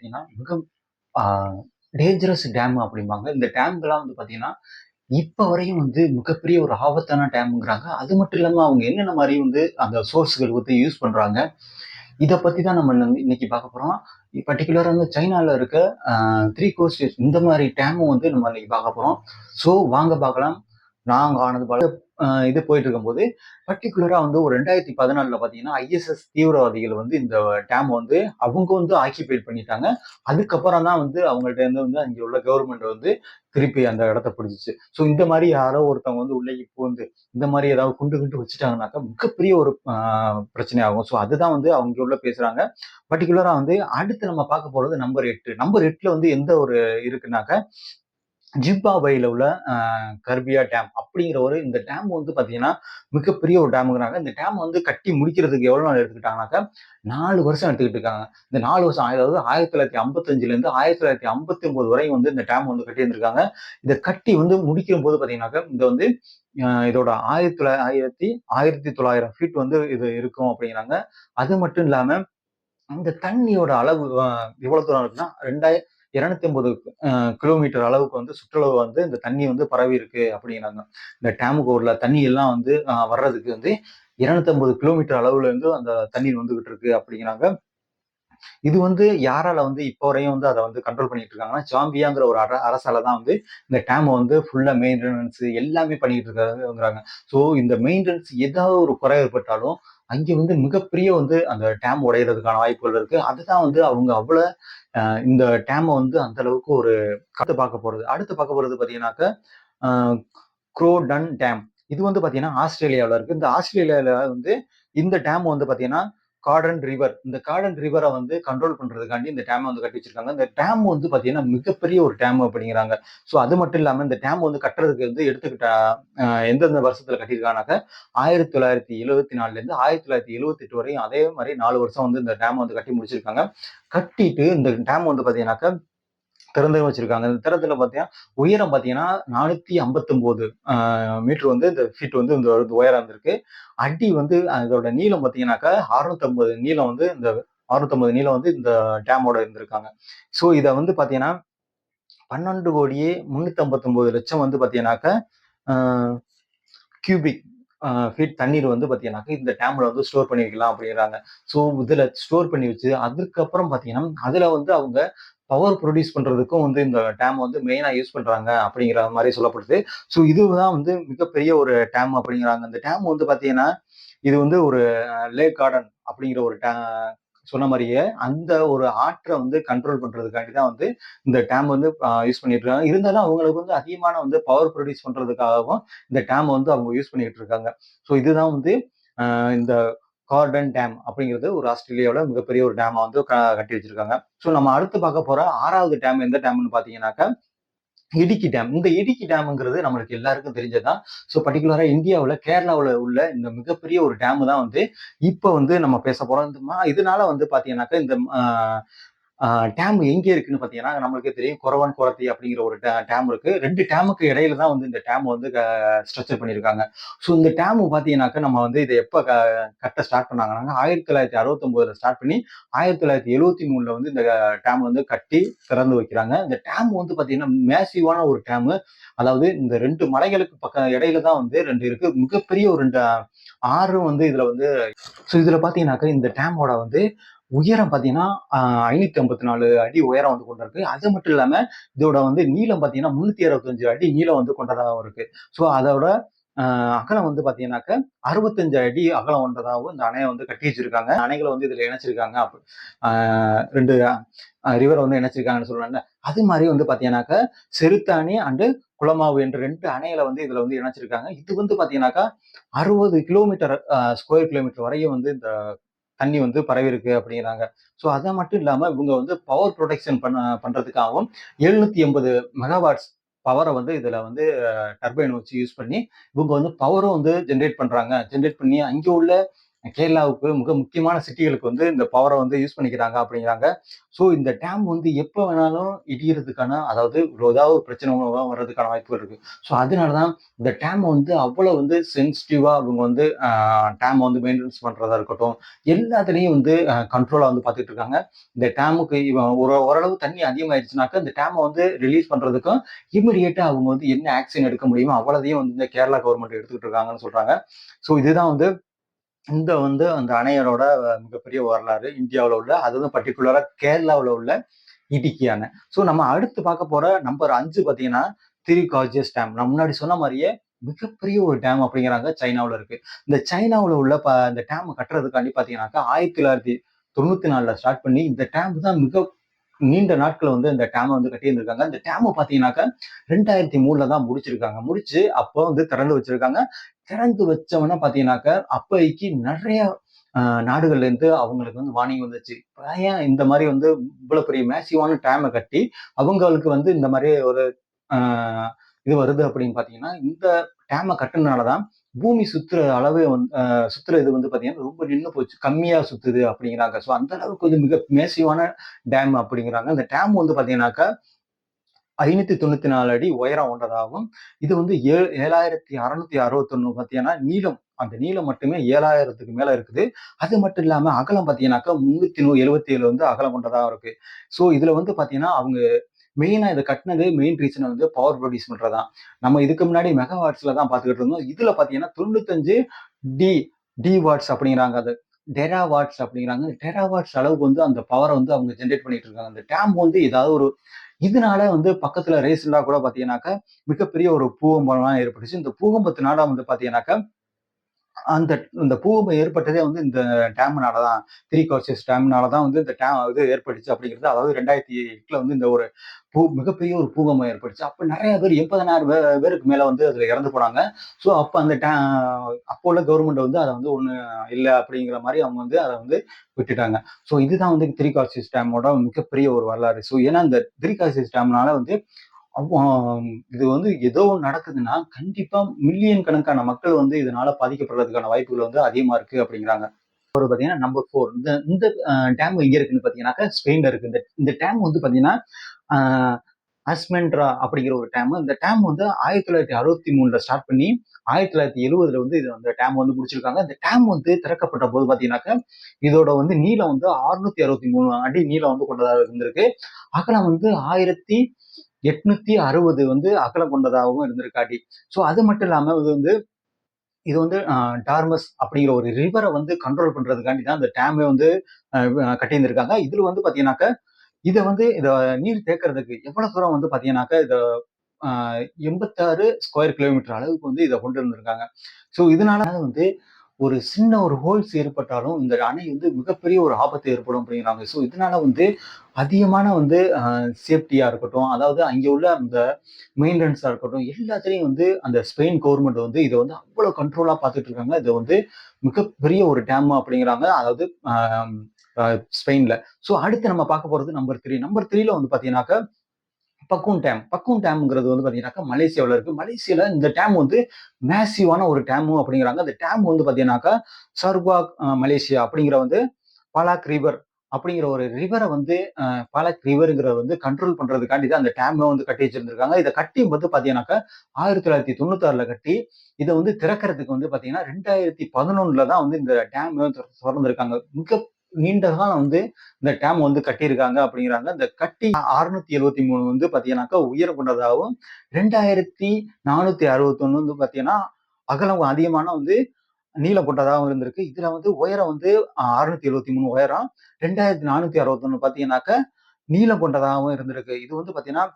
பார்த்தீங்கன்னா, மிக ஆ dangerous dam அப்படிம்பாங்க. இந்த டேம்லாம் வந்து பார்த்தீங்கன்னா, இப்ப வரையும் வந்து மிகப்பெரிய ஒரு ஆபத்தான டேம்ங்கிறாங்க. அது மட்டும் இல்லாம அவங்க என்னென்ன மாரி வந்து அந்த சோர்ஸ்கள் வந்து யூஸ் பண்றாங்க. இத பத்தி தான் நம்ம இன்னைக்கு பார்க்க போறோம். பர்ட்டிகுலரா வந்து சைனால இருக்க அ 3 கோஸ்டஸ் இந்த மாரி டேமும் வந்து நம்ம இன்னைக்கு பார்க்க போறோம். ஸோ வாங்க பார்க்கலாம். நாங்க ஆனது பல இது போயிட்டு இருக்கும்போது, பர்ட்டிகுலரா வந்து ஒரு 2014ல பார்த்தீங்கன்னா, ஐஎஸ்எஸ் தீவிரவாதிகள் வந்து இந்த டேம் வந்து அவங்க வந்து ஆக்கிபைட் பண்ணிட்டாங்க. அதுக்கப்புறம் தான் வந்து அவங்கள்ட்ட இருந்து வந்து அங்க உள்ள கவர்ன்மெண்ட் வந்து திருப்பி அந்த இடத்த பிடிச்சுச்சு. ஸோ இந்த மாரி யாரோ ஒருத்தவங்க வந்து உள்ளேக்கு புகுந்து, இந்த மாரி ஏதாவது குண்டு கிண்டு வச்சுட்டாங்கனாக்கா, மிகப்பெரிய ஒரு பிரச்சனை ஆகும். ஸோ அதுதான் வந்து அவங்க உள்ள பேசுறாங்க. பர்ட்டிகுலரா வந்து அடுத்து நம்ம பார்க்க போறது நம்பர் 8. நம்பர் 8ல வந்து எந்த ஒரு இருக்குனாக்க, ஜிம்பாப்வேல உள்ள கர்பியா டேம் அப்படிங்கிற ஒரு இந்த டேம் வந்து பார்த்தீங்கன்னா, மிகப்பெரிய ஒரு டேம்ங்கிறாங்க. இந்த டேம் வந்து கட்டி முடிக்கிறதுக்கு எவ்வளோ நாள் எடுத்துக்கிட்டாங்கனாக்கா, 4 வருஷம் எடுத்துக்கிட்டு இருக்காங்க. இந்த 4 வருஷம் அதாவது 1955லேருந்து 1959 வரை வந்து இந்த டேம் வந்து கட்டியிருந்திருக்காங்க. இத கட்டி வந்து முடிக்கும்போது பார்த்தீங்கன்னாக்கா, இந்த வந்து இதோட 1900 ஃபீட் வந்து இது இருக்கும் அப்படிங்கிறாங்க. அது மட்டும் இல்லாம அந்த தண்ணியோட அளவு எவ்வளவு தூரம் இருக்குன்னா, 250 கிலோமீட்டர் அளவுக்கு வந்து சுற்றளவு வந்து இந்த தண்ணி வந்து பரவி இருக்கு அப்படிங்கிறாங்க. இந்த டேமுக்கு உள்ள தண்ணி எல்லாம் வந்து வர்றதுக்கு வந்து 250 கிலோமீட்டர் அளவுல இருந்து அந்த தண்ணீர் வந்துகிட்டு இருக்கு அப்படிங்கிறாங்க. இது வந்து யாரால வந்து இப்போ வரையும் வந்து அத வந்து கண்ட்ரோல் பண்ணிட்டு இருக்காங்கன்னா, ஜாம்பியாங்கிற ஒரு அரசால தான் வந்து இந்த டேம வந்து ஃபுல்லா மெயின்டனன்ஸ் எல்லாமே பண்ணிட்டு இருக்காங்கங்கிறாங்க. ஸோ இந்த மெயின்டனன்ஸ் ஏதாவது ஒரு குறை ஏற்பட்டாலும், அங்க வந்து மிகப்பெரிய வந்து அந்த டேம் உடையறதுக்கான வாய்ப்புகள் இருக்கு. அதுதான் வந்து அவங்க இந்த டேம வந்து அந்த அளவுக்கு ஒரு அடுத்து பார்க்க போறது பார்த்தீங்கன்னாக்க, அ குரோடன் டேம். இது வந்து பார்த்தீங்கன்னா, ஆஸ்திரேலியாவுல இருக்கு. இந்த ஆஸ்திரேலியால வந்து இந்த டேம் வந்து பார்த்தீங்கன்னா, கார்டன் ரிவர். இந்த கார்டன் ரிவர வந்து கண்ட்ரோல் பண்றதுக்காண்டி இந்த டேம வந்து கட்டி வச்சிருக்காங்க. இந்த டேம் வந்து பார்த்தீங்கன்னா, மிகப்பெரிய ஒரு டேம் அப்படிங்கிறாங்க. ஸோ அது மட்டும் இல்லாம இந்த டேம் வந்து கட்டுறதுக்கு வந்து எடுத்துக்கிட்ட எந்தெந்த வருஷத்துல கட்டியிருக்காங்கனாக்க, 1974லேருந்து 1978 வரையும் அதே மாரி 4 வருஷம் வந்து இந்த டேம் வந்து கட்டி முடிச்சிருக்காங்க. கட்டிட்டு இந்த டேம் வந்து பார்த்தீங்கன்னாக்கா திறந்தே வச்சிருக்காங்க. இந்த திறத்துல பார்த்தீங்கன்னா, உயரம் பார்த்தீங்கன்னா 459 மீட்டர் வந்து இந்த ஃபீட் வந்து இந்த உயரம் இருந்திருக்கு. அடி வந்து அதோட நீளம் பார்த்தீங்கன்னாக்கா, 650 நீளம் வந்து இந்த 650 நீளம் வந்து இந்த டேமோட இருந்திருக்காங்க. ஸோ இத வந்து பார்த்தீங்கன்னா, 12,359,00,000 வந்து பார்த்தீங்கன்னாக்கா, அ கியூபிக் ஃபீட் தண்ணீர் வந்து பார்த்தீங்கன்னாக்கா, இந்த டேம்ல வந்து ஸ்டோர் பண்ணி வைக்கலாம் அப்படிங்கிறாங்க. ஸோ இதுல ஸ்டோர் பண்ணி வச்சு, அதுக்கப்புறம் பார்த்தீங்கன்னா, அதுல வந்து அவங்க பவர் ப்ரொடியூஸ் பண்றதுக்கும் வந்து இந்த டேம் வந்து மெயினா யூஸ் பண்றாங்க அப்படிங்கிற மாரி சொல்லப்படுது. ஸோ இதுதான் வந்து மிகப்பெரிய ஒரு டேம் அப்படிங்கிறாங்க. இந்த டேம் வந்து பார்த்தீங்கன்னா, இது வந்து ஒரு லேக் கார்டன் அப்படிங்கிற ஒரு சொன்ன மாரியே அந்த ஒரு ஆற்ற வந்து கண்ட்ரோல் பண்றதுக்காண்டி தான் வந்து இந்த டேம் வந்து யூஸ் பண்ணிட்டு இருக்காங்க. இருந்தாலும் அவங்களுக்கு வந்து அதிகமான வந்து பவர் ப்ரொடியூஸ் பண்றதுக்காகவும் இந்த டேம் வந்து அவங்க யூஸ் பண்ணிட்டு இருக்காங்க. ஸோ இதுதான் வந்து இந்த கார்டன் டேம் அப்படிங்கிறது ஒரு ஆஸ்திரேலியாவோட மிகப்பெரிய ஒரு டேமா வந்து கட்டி வச்சிருக்காங்க. ஸோ நம்ம அடுத்து பார்க்க போற 6வது டேம் எந்த டேம்னு பார்த்தீங்கன்னாக்கா, இடுக்கி டேம். இந்த இடுக்கி டேம்ங்கிறது நம்மளுக்கு எல்லாருக்கும் தெரிஞ்சதுதான். ஸோ பர்ட்டிகுலரா இந்தியாவுல கேரளாவுல உள்ள இந்த மிகப்பெரிய ஒரு டேம் தான் வந்து இப்ப வந்து நம்ம பேச போறோம். இதனால வந்து பார்த்தீங்கன்னாக்கா, இந்த ஆ டேம் எங்க இருக்குன்னு பார்த்தீங்கன்னா, நம்மளுக்கே தெரியும் கொரவான் கொரத்தி அப்படிங்கிற ஒரு டேம் இருக்கு. 2 டேமுக்கு இடையில தான் வந்து இந்த டேம் வந்து ஸ்ட்ரக்சர் பண்ணியிருக்காங்க. ஸோ இந்த டேம் பார்த்தீங்கன்னாக்கா, நம்ம வந்து இத எப்ப கட்ட ஸ்டார்ட் பண்ணாங்கன்னா, 1969ல ஸ்டார்ட் பண்ணி 1973ல வந்து இந்த டேம் வந்து கட்டி திறந்து வைக்கிறாங்க. இந்த டேம் வந்து பார்த்தீங்கன்னா, மேசிவான ஒரு டேமு. அதாவது இந்த 2 மலைகளுக்கு இடையில தான் வந்து 2 இருக்கு. மிகப்பெரிய ஒரு 2 ஆறும் வந்து இதுல வந்து இதுல பார்த்தீங்கன்னாக்கா, இந்த டேமோட வந்து உயரம் பார்த்தீங்கன்னா, 554 அடி உயரம் வந்து கொண்டிருக்கு. அது மட்டும் இல்லாம, இதோட வந்து நீளம் பார்த்தீங்கன்னா, 365 அடி நீளம் வந்து கொண்டதாவும் இருக்கு. ஸோ அதோட அகலம் வந்து பார்த்தீங்கன்னாக்க, 65 அடி அகலம் கொண்டதாவும் இந்த அணைய வந்து கட்டி வச்சிருக்காங்க. அணைகள வந்து இதுல இணைச்சிருக்காங்க. 2 ரிவர வந்து இணைச்சிருக்காங்கன்னு சொல்றேன்ல. அது மாரி வந்து பார்த்தீங்கன்னாக்க, செருத்தாணி அண்ட் குளமாவு என்ற 2 அணைகள வந்து இதுல வந்து இணைச்சிருக்காங்க. இது வந்து பார்த்தீங்கன்னாக்கா, 60 கிலோமீட்டர் ஸ்கொயர் கிலோமீட்டர் வரையும் வந்து இந்த தண்ணி வந்து பரவியிருக்கு அப்படிங்கிறாங்க. ஸோ அத மட்டும் இல்லாம இவங்க வந்து பவர் புரொடக்ஷன் பண்றதுக்காகவும் 780 மெகாவாட்ஸ் பவர வந்து இதுல வந்து டர்பைன் வச்சு யூஸ் பண்ணி இவங்க வந்து பவரும் வந்து ஜெனரேட் பண்றாங்க. ஜெனரேட் பண்ணி அங்க உள்ள கேரளாவுக்கு மிக முக்கியமான சிட்டிகளுக்கு வந்து இந்த பவரை வந்து யூஸ் பண்ணிக்கிறாங்க அப்படிங்கிறாங்க. ஸோ இந்த டேம் வந்து எப்போ வேணாலும் இடியறதுக்கான, அதாவது ஏதாவது ஒரு பிரச்சனை வர்றதுக்கான வாய்ப்புகள் இருக்கு. ஸோ அதனால தான் இந்த டேம் வந்து அவ்வளோ வந்து சென்சிட்டிவா அவங்க வந்து டேம் வந்து மெயின்டெனன்ஸ் பண்றதா இருக்கட்டும், எல்லாத்துலேயும் வந்து கண்ட்ரோலா வந்து பார்த்துட்டு இருக்காங்க. இந்த டேமுக்கு ஓரளவு தண்ணி அதிகமாயிருச்சுனாக்கா இந்த டேமை வந்து ரிலீஸ் பண்றதுக்கும் இமிடியேட்டா அவங்க வந்து என்ன ஆக்ஷன் எடுக்க முடியுமோ அவ்வளதையும் வந்து இந்த கேரளா கவர்மெண்ட் எடுத்துக்கிட்டு இருக்காங்கன்னு சொல்றாங்க. ஸோ இதுதான் வந்து இந்த வந்து அந்த அணையரோட மிகப்பெரிய வரலாறு இந்தியாவுல உள்ள, அது வந்து பர்ட்டிகுலரா கேரளாவுல உள்ள இடுக்கி அணை. ஸோ நம்ம அடுத்து பார்க்க போற நம்பர் 5 பார்த்தீங்கன்னா, திரி கார்ஜியஸ் டேம். நான் முன்னாடி சொன்ன மாரியே மிகப்பெரிய ஒரு டேம் அப்படிங்கிறாங்க, சைனாவுல இருக்கு. இந்த சைனாவுல உள்ள இந்த டேம் கட்டுறதுக்காண்டி பார்த்தீங்கன்னாக்கா, 1994ல ஸ்டார்ட் பண்ணி இந்த டேம் தான் மிக நீண்ட நாட்கள் வந்து இந்த டேமை வந்து கட்டியிருந்திருக்காங்க. இந்த டேமை பார்த்தீங்கன்னாக்கா 2003ல தான் முடிச்சிருக்காங்க. முடிச்சு அப்போ வந்து திறந்து வச்சிருக்காங்க. திறந்து வச்சவொன்னே பார்த்தீங்கன்னாக்கா, அப்போதைக்கு நிறைய நாடுகள்ல இருந்து அவங்களுக்கு வந்து வார்னிங் வந்துச்சு. ஏன் இந்த மாதிரி வந்து இவ்வளவு பெரிய மேசிவான டேமை கட்டி அவங்களுக்கு வந்து இந்த மாதிரி ஒரு இது வருது அப்படின்னு பார்த்தீங்கன்னா, இந்த டேமை கட்டுனதுனால தான் பூமி சுத்துற அளவு வந்து சுத்துற இது வந்து பார்த்தீங்கன்னா ரொம்ப நின்னு போச்சு. கம்மியா சுத்துது அப்படிங்கிறாங்க. ஸோ அந்த அளவுக்கு வந்து மிக மேசிவான டேம் அப்படிங்கிறாங்க. இந்த டேம் வந்து பார்த்தீங்கன்னாக்கா 594 அடி உயரம் கொண்டதாகும். இது வந்து 7661 பார்த்தீங்கன்னா நீளம். அந்த நீளம் மட்டுமே 7000க்கு மேல இருக்குது. அது மட்டும் இல்லாம அகலம் பார்த்தீங்கன்னாக்கா 377 வந்து அகலம் கொண்டதா இருக்கு. ஸோ இதுல வந்து பார்த்தீங்கன்னா, அவங்க மெயினா இத கட்டுனது மெயின் ரீசன் வந்து பவர் ப்ரொடியூஸ் பண்றதுதான். நம்ம இதுக்கு முன்னாடி மெகாவாட்ஸ்ல தான் பார்த்துக்கிட்டு இருந்தோம். இதுல பார்த்தீங்கன்னா 95 டி டி வாட்ஸ் அப்படிங்கிறாங்க அது. டெராவாட்ஸ் அப்படிங்கிறாங்க. டெராவாட்ஸ் அளவுக்கு வந்து அந்த பவர வந்து அவங்க ஜெனரேட் பண்ணிட்டு இருக்காங்க. அந்த டேம் வந்து ஏதாவது ஒரு இதனால வந்து பக்கத்துல ரீசெண்டா கூட பார்த்தீங்கன்னாக்கா, மிகப்பெரிய ஒரு பூகம்பம்லாம் ஏற்பட்டுச்சு. இந்த பூகம்பத்தினால வந்து பார்த்தீங்கன்னாக்கா, அந்த இந்த பூகம்பம் ஏற்பட்டதே வந்து இந்த டேம்னால தான். த்ரீ கார்சியஸ் டேம்னால தான் வந்து இந்த இது ஏற்பட்டுச்சு அப்படிங்கிறது. அதாவது 2008ல வந்து இந்த ஒரு மிகப்பெரிய ஒரு பூகம்பம் ஏற்பட்டுச்சு. அப்ப நெறைய பேர் 80,000 பேருக்கு மேல வந்து அதுல இறந்து போனாங்க. ஸோ அப்ப அந்த அப்போ உள்ள கவர்மெண்ட் வந்து அத வந்து ஒண்ணு இல்ல அப்படிங்கிற மாரி அவங்க வந்து அத வந்து விட்டுட்டாங்க. ஸோ இதுதான் வந்து த்ரீ கார்சியஸ் டேமோட மிகப்பெரிய ஒரு வரலாறு. ஸோ ஏன்னா இந்த த்ரீ கார்சியஸ் டேம்னால வந்து அப்போ இது வந்து ஏதோ ஒண்ணு நடக்குதுன்னா, கண்டிப்பா மில்லியன் கணக்கான மக்கள் வந்து இதனால பாதிக்கப்படுறதுக்கான வாய்ப்புகள் வந்து அதிகமா இருக்கு அப்படிங்கிறாங்க. ஒரு பார்த்தீங்கன்னா நம்பர் 4 இந்த இந்த டேம் எங்க இருக்குன்னு பார்த்தீங்கன்னாக்கா, ஸ்பெயின்ல இருக்கு. இந்த இந்த டேம் வந்து பார்த்தீங்கன்னா, அ அஸ்மென்ட்ரா அப்படிங்கிற ஒரு டேம். இந்த டேம் வந்து 1963ல ஸ்டார்ட் பண்ணி 1970ல வந்து இது அந்த டேம் வந்து முடிச்சிருக்காங்க. இந்த டேம் வந்து திறக்கப்பட்ட போது பார்த்தீங்கன்னாக்கா, இதோட வந்து நீளம் வந்து 663 அடி நீளம் வந்து கொண்டதா இருந்திருக்கு. அகலம் வந்து 1860 வந்து அகலம் கொண்டதாகவும் இருந்திருக்காட்டி. ஸோ அது மட்டும் இல்லாம இது வந்து டார்மஸ் அப்படிங்கிற ஒரு ரிவர வந்து கண்ட்ரோல் பண்றதுக்காண்டி தான் இந்த டேமே வந்து கட்டியிருந்திருக்காங்க. இதுல வந்து பார்த்தீங்கன்னாக்கா, இத நீர் தேக்குறதுக்கு எவ்வளவு தூரம் வந்து பார்த்தீங்கன்னாக்கா, இத அ 86 ஸ்கொயர் கிலோமீட்டர் அளவுக்கு வந்து இத கொண்டு வந்திருக்காங்க. ஸோ இதனால வந்து ஒரு சின்ன ஒரு ஹோல்ஸ் ஏற்பட்டாலும் இந்த அணை வந்து மிகப்பெரிய ஒரு ஆபத்து ஏற்படும் அப்படிங்கிறாங்க. ஸோ இதனால வந்து அதிகமான வந்து சேஃப்டியா இருக்கட்டும், அதாவது அங்கே உள்ள அந்த மெயின்டனன்ஸா இருக்கட்டும், எல்லாத்துலயும் வந்து அந்த ஸ்பெயின் கவர்மெண்ட் வந்து இத வந்து அவ்வளவு கண்ட்ரோலா பார்த்துட்டு இருக்காங்க. இது வந்து மிகப்பெரிய ஒரு டேம் அப்படிங்கிறாங்க. அதாவது அ அ ஸ்பெயின்ல. ஸோ அடுத்து நம்ம பார்க்க போறது நம்பர் 3. நம்பர் 3ல வந்து பார்த்தீங்கன்னாக்கா, பக்கூன் டேம். பக்கூன் டேம்ங்கிறது வந்து பார்த்தீங்கன்னாக்கா, மலேசியாவுல இருக்கு. மலேசியால இந்த டேம் வந்து மேசிவான ஒரு டேமு அப்படிங்கிறாங்க. அந்த டேம் வந்து பார்த்தீங்கன்னாக்கா, சர்வாக் மலேசியா அப்படிங்கிற வந்து பாலாக் ரிவர் அப்படிங்கிற ஒரு ரிவர வந்து பாலாக் ரிவர்ங்கிறத வந்து கண்ட்ரோல் பண்றதுக்காண்டி தான் அந்த டேம வந்து கட்டி வச்சிருந்திருக்காங்க. இத கட்டியும்போது பார்த்தீங்கன்னாக்கா, 1996ல கட்டி, இத வந்து திறக்கறதுக்கு வந்து பார்த்தீங்கன்னா, 2011ல தான் வந்து இந்த டேம் வந்து தொறந்திருக்காங்க. மிக நீண்ட காலம் வந்து இந்த டேம் வந்து கட்டியிருக்காங்க அப்படிங்கிறாங்க. இந்த கட்டி 673 வந்து பார்த்தீங்கன்னாக்கா, உயரம் கொண்டதாகவும், 2461 வந்து பார்த்தீங்கன்னா, அகலம் அதிகமான வந்து நீளம் கொண்டதாகவும் இருந்திருக்கு. இதுல வந்து உயரம் வந்து 673 உயரம். 2461 பார்த்தீங்கன்னாக்கா, நீளம் கொண்டதாகவும் இருந்திருக்கு. இது வந்து பார்த்தீங்கன்னா,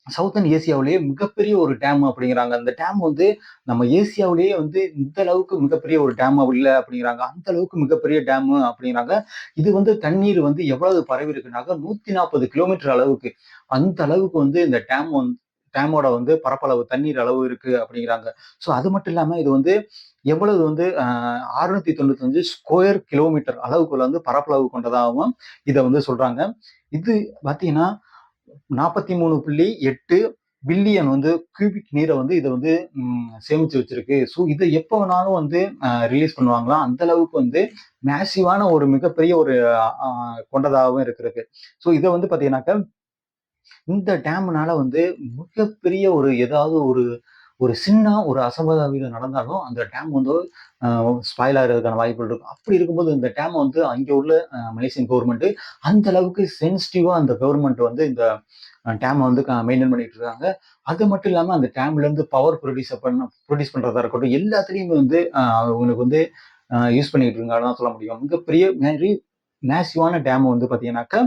சவுத்தர்ன் ஏசியாவிலேயே மிகப்பெரிய ஒரு டேம் அப்படிங்கிறாங்க. அந்த டேம் வந்து நம்ம ஏசியாவிலேயே வந்து இந்த அளவுக்கு மிகப்பெரிய ஒரு டேம் இல்ல அப்படிங்கிறாங்க. அந்த அளவுக்கு மிகப்பெரிய டேம் அப்படிங்கிறாங்க. இது வந்து தண்ணீர் வந்து எவ்வளவு பரவி இருக்குனாக்கா 140 கிலோமீட்டர் அளவுக்கு. அந்த அளவுக்கு வந்து இந்த டேமோட வந்து பரப்பளவு தண்ணீர் அளவு இருக்கு அப்படிங்கிறாங்க. ஸோ அது மட்டும் இல்லாம இது வந்து எவ்வளவு வந்து 695 ஸ்கொயர் கிலோமீட்டர் அளவுக்குள்ள வந்து பரப்பளவு கொண்டதாகவும் இத வந்து சொல்றாங்க. இது பார்த்தீங்கன்னா 43.8 பில்லியன் வந்து கியூபிக் நீரை வந்து இதை வந்து சேமிச்சு வச்சிருக்கு. ஸோ இதை எப்போ வேணாலும் வந்து ரிலீஸ் பண்ணுவாங்களாம். அந்த அளவுக்கு வந்து மேசிவான ஒரு மிகப்பெரிய ஒரு கொண்டதாகவும் இருக்கிறது. ஸோ இதை வந்து பாத்தீங்கன்னாக்கா இந்த டேம்னால வந்து மிகப்பெரிய ஒரு ஏதாவது ஒரு ஒரு சின்ன ஒரு அசம்பாவிதம் நடந்தாலும் அந்த டேம் வந்து ஸ்பாயில் ஆகிறதுக்கான வாய்ப்புகள் இருக்கும். அப்படி இருக்கும்போது இந்த டேம் வந்து அங்கே உள்ள மலேசியன் கவர்மெண்ட் அந்த அளவுக்கு சென்சிட்டிவா அந்த கவர்மெண்ட் வந்து இந்த டேமை வந்து மெயின்டைன் பண்ணிட்டு இருக்காங்க. அது மட்டும் இல்லாம அந்த டேம்ல இருந்து பவர் ப்ரொடியூஸ் பண்றதா இருக்கட்டும், எல்லாத்துலயுமே வந்து அவங்களுக்கு வந்து யூஸ் பண்ணிட்டு இருக்காங்கன்னு சொல்ல முடியும். மிகப்பெரிய மேசிவான டேம் வந்து பாத்தீங்கன்னாக்கா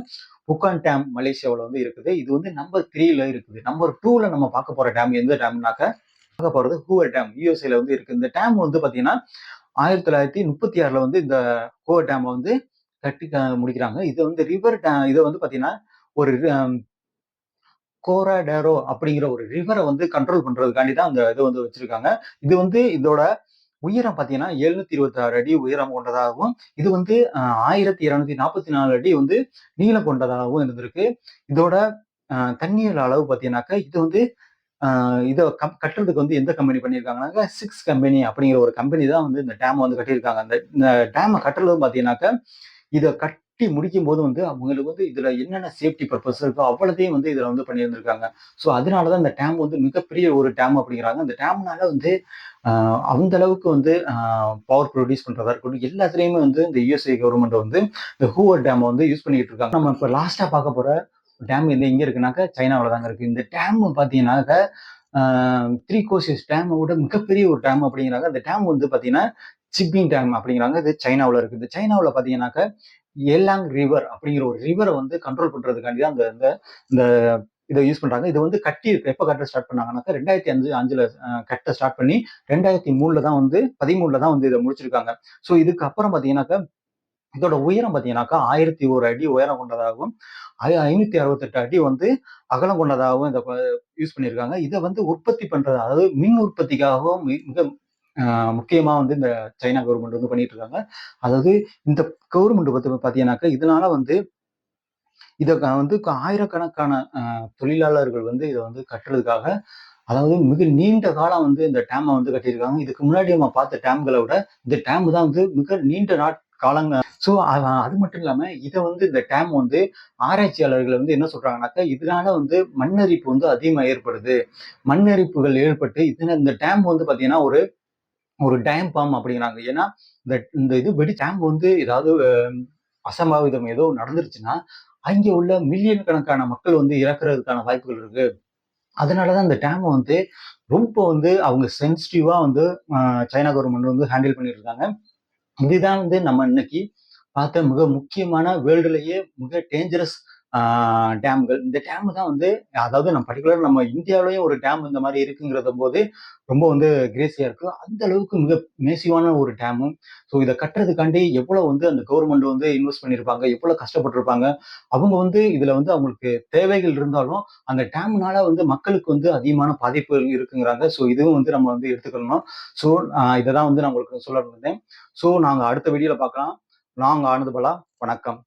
புக்கான் டேம் மலேசியாவில் வந்து இருக்குது. இது வந்து நம்பர் 3ல இருக்குது. நம்பர் 2ல நம்ம பார்க்க போற டேம் எந்த டேம்னாக்க பார்க்க போறது ஹூவர் டேம் யூஎஸ்ஏல வந்து இருக்கு. இந்த டேம் வந்து பாத்தீங்கன்னா 1936ல வந்து இந்த ஹூவர் டேம் வந்து கட்டி முடிக்கிறாங்க. இது வந்து ரிவர் டேம். இதை வந்து பாத்தீங்கன்னா ஒரு கோராடேரோ அப்படிங்கிற ஒரு ரிவரை வந்து கண்ட்ரோல் பண்றதுக்காண்டி தான் அந்த இதை வந்து வச்சிருக்காங்க. இது வந்து இதோட உயரம் பார்த்தீங்கன்னா 726 அடி உயரம் கொண்டதாகவும், இது வந்து 1244 அடி வந்து நீளம் கொண்டதாகவும் இருந்திருக்கு. இதோட தண்ணீர் அளவு பார்த்தீங்கன்னாக்கா, இது வந்து இதை கட்டுறதுக்கு வந்து எந்த கம்பெனி பண்ணியிருக்காங்கன்னாக்கா, சிக்ஸ் கம்பெனி அப்படிங்கிற ஒரு கம்பெனி தான் வந்து இந்த டேமை வந்து கட்டியிருக்காங்க. இந்த டேமை கட்டுறதும் பார்த்தீங்கன்னாக்கா, இதை கட்டி முடிக்கும் போது வந்து அவங்களுக்கு வந்து இதுல என்னென்ன சேஃப்டி பர்பஸ் இருக்கோ அவ்வளத்தையும் வந்து இதுல வந்து பண்ணியிருந்திருக்காங்க. ஸோ அதனாலதான் இந்த டேம் வந்து மிகப்பெரிய ஒரு டேம் அப்படிங்கிறாங்க. இந்த டேம்னால வந்து அந்த அளவுக்கு வந்து பவர் ப்ரொடியூஸ் பண்றதா இருக்கட்டும், எல்லாத்துலயுமே வந்து இந்த யுஎஸ்ஏ கவர்மெண்ட் வந்து இந்த ஹூவர் டேம் வந்து யூஸ் பண்ணிட்டு இருக்காங்க. நம்ம இப்ப லாஸ்டா பார்க்க போற டேம் எங்க இருக்குனாக்கா சைனாவில தாங்க இருக்கு. இந்த டேம் பாத்தீங்கன்னாக்க த்ரீ கோர்சஸ் டேமோட மிகப்பெரிய ஒரு டேம் அப்படிங்கிறாங்க. இந்த டேம் வந்து பாத்தீங்கன்னா சிப்பிங் டேம் அப்படிங்கிறாங்க. இது சைனாவில் இருக்கு. இந்த சைனாவில் பாத்தீங்கன்னாக்க ஏலாங் ரிவர் அப்படிங்கிற ஒரு ரிவரை வந்து கண்ட்ரோல் பண்றதுக்காண்டி தான் இந்த இந்த இதை யூஸ் பண்றாங்க. இதை வந்து கட்டி எப்ப கட்ட ஸ்டார்ட் பண்ணாங்கன்னாக்கா 2005ல கட்ட ஸ்டார்ட் பண்ணி 2003ல தான் வந்து 13ல தான் வந்து இதை முடிச்சிருக்காங்க. ஸோ இதுக்கு அப்புறம் பாத்தீங்கன்னாக்கா இதோட உயரம் பாத்தீங்கன்னாக்கா 1001 அடி உயரம் கொண்டதாகவும் 568 அடி வந்து அகலம் கொண்டதாகவும் இதை யூஸ் பண்ணியிருக்காங்க. இதை வந்து உற்பத்தி பண்றது, அதாவது மின் உற்பத்திக்காகவும் மிக முக்கியமா வந்து இந்த சைனா கவர்மெண்ட் வந்து பண்ணிட்டு இருக்காங்க. அதாவது இந்த கவர்மெண்ட் பத்தி பாத்தீங்கன்னாக்கா இதனால வந்து இத வந்து ஆயிரக்கணக்கான தொழிலாளர்கள் வந்து இதை வந்து கட்டுறதுக்காக, அதாவது மிக நீண்ட காலம் வந்து இந்த டேமை வந்து கட்டியிருக்காங்க. இதுக்கு முன்னாடி நம்ம பார்த்த டேம்களை விட இந்த டேம் தான் வந்து மிக நீண்ட காலங்க. ஸோ அது மட்டும் இல்லாம இதை வந்து இந்த டேம் வந்து ஆராய்ச்சியாளர்கள் வந்து என்ன சொல்றாங்கன்னாக்கா இதனால வந்து மண்ணரிப்பு வந்து அதிகமா ஏற்படுது. மண்ணரிப்புகள் ஏற்பட்டு இந்த டேம் வந்து பாத்தீங்கன்னா ஒரு ஒரு டேம் பாம் அப்படிங்கிறாங்க. ஏன்னா இந்த இந்த இது வெடி டேம் வந்து ஏதாவது அசம்பாவிதம் ஏதோ நடந்துருச்சுன்னா அங்கே உள்ள மில்லியன் கணக்கான மக்கள் வந்து இறக்குறதுக்கான வாய்ப்புகள் இருக்கு. அதனாலதான் இந்த டேம் வந்து ரொம்ப வந்து அவங்க சென்சிட்டிவா வந்து சைனா கவர்மெண்ட் வந்து ஹேண்டில் பண்ணிட்டு இருக்காங்க. இதுதான் வந்து நம்ம இன்னைக்கு பார்த்த மிக முக்கியமான வேர்ல்டுலயே மிக டேஞ்சரஸ் டேம்கள். இந்த டேம் தான் வந்து, அதாவது நம்ம பர்டிகுலர் நம்ம இந்தியாவிலேயும் ஒரு டேம் இந்த மாதிரி இருக்குங்கிறத போது ரொம்ப வந்து கிரேசியா இருக்கு. அந்த அளவுக்கு மிக மேசிவான ஒரு டேமு. ஸோ இதை கட்டுறதுக்காண்டி எவ்வளவு வந்து அந்த கவர்மெண்ட் வந்து இன்வெஸ்ட் பண்ணியிருப்பாங்க, எவ்வளவு கஷ்டப்பட்டிருப்பாங்க. அவங்க வந்து இதுல வந்து அவங்களுக்கு தேவைகள் இருந்தாலும் அந்த டேம்னால வந்து மக்களுக்கு வந்து அதிகமான பாதிப்புகள் இருக்குங்கிறாங்க. ஸோ இதுவும் வந்து நம்ம வந்து எடுத்துக்கணும். ஸோ இதை தான் வந்து நான் உங்களுக்கு சொல்ல இருந்தேன். ஸோ நாங்க அடுத்த வீடியோல பார்க்கலாம். நான் ஆனந்த் பாலா. வணக்கம்.